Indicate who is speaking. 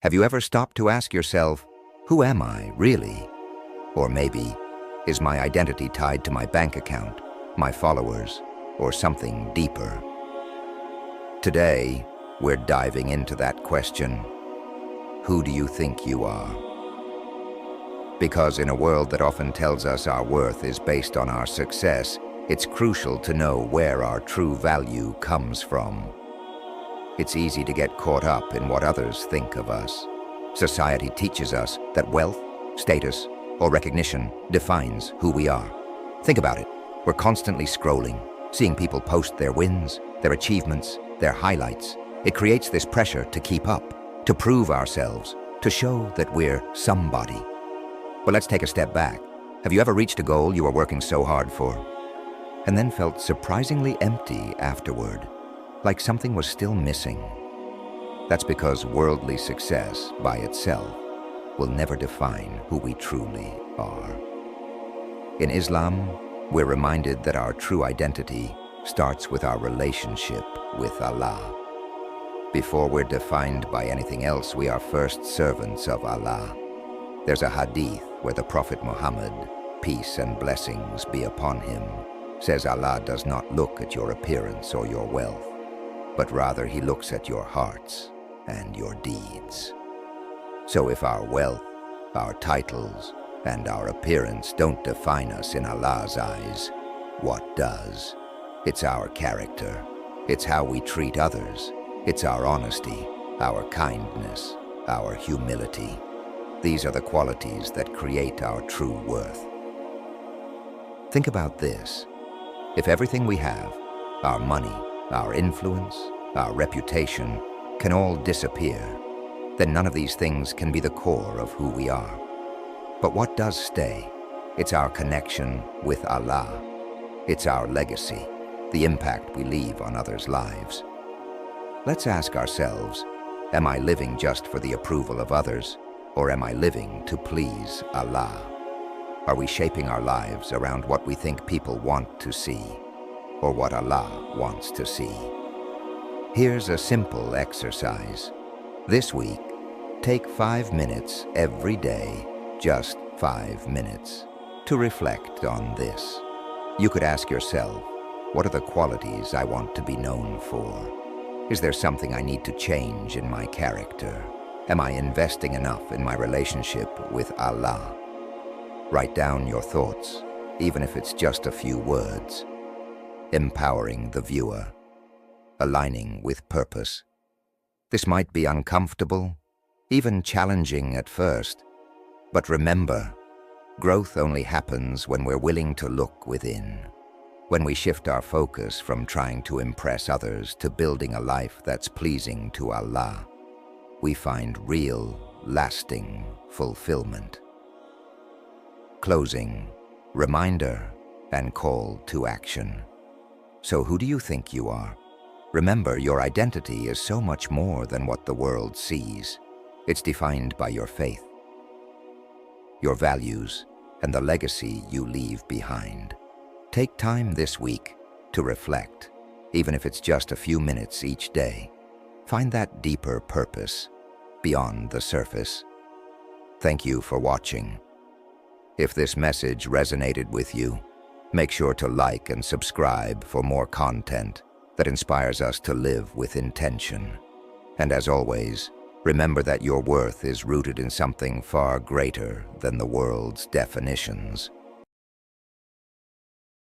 Speaker 1: Have you ever stopped to ask yourself, who am I, really? Or maybe, is my identity tied to my bank account, my followers, or something deeper? Today, we're diving into that question. Who do you think you are? Because in a world that often tells us our worth is based on our success, it's crucial to know where our true value comes from. It's easy to get caught up in what others think of us. Society teaches us that wealth, status, or recognition defines who we are. Think about it. We're constantly scrolling, seeing people post their wins, their achievements, their highlights. It creates this pressure to keep up, to prove ourselves, to show that we're somebody. But let's take a step back. Have you ever reached a goal you were working so hard for, and then felt surprisingly empty afterward, like something was still missing? That's because worldly success by itself will never define who we truly are. In Islam, we're reminded that our true identity starts with our relationship with Allah. Before we're defined by anything else, we are first servants of Allah. There's a hadith where the Prophet Muhammad, peace and blessings be upon him, says Allah does not look at your appearance or your wealth, but rather He looks at your hearts and your deeds. So if our wealth, our titles, and our appearance don't define us in Allah's eyes, what does? It's our character. It's how we treat others. It's our honesty, our kindness, our humility. These are the qualities that create our true worth. Think about this. If everything we have, our money, our influence, our reputation, can all disappear, then none of these things can be the core of who we are. But what does stay? It's our connection with Allah. It's our legacy, the impact we leave on others' lives. Let's ask ourselves, am I living just for the approval of others, or am I living to please Allah? Are we shaping our lives around what we think people want to see, or what Allah wants to see? Here's a simple exercise. This week, take 5 minutes every day, just 5 minutes, to reflect on this. You could ask yourself, what are the qualities I want to be known for? Is there something I need to change in my character? Am I investing enough in my relationship with Allah? Write down your thoughts, even if it's just a few words. Empowering the viewer. Aligning with purpose. This might be uncomfortable, even challenging at first, but remember, growth only happens when we're willing to look within, when we shift our focus from trying to impress others to building a life that's pleasing to Allah. We find real, lasting fulfillment. Closing, reminder, and call to action. So who do you think you are? Remember, your identity is so much more than what the world sees. It's defined by your faith, your values, and the legacy you leave behind. Take time this week to reflect, even if it's just a few minutes each day. Find that deeper purpose beyond the surface. Thank you for watching. If this message resonated with you, make sure to like and subscribe for more content that inspires us to live with intention. And as always, remember that your worth is rooted in something far greater than the world's definitions.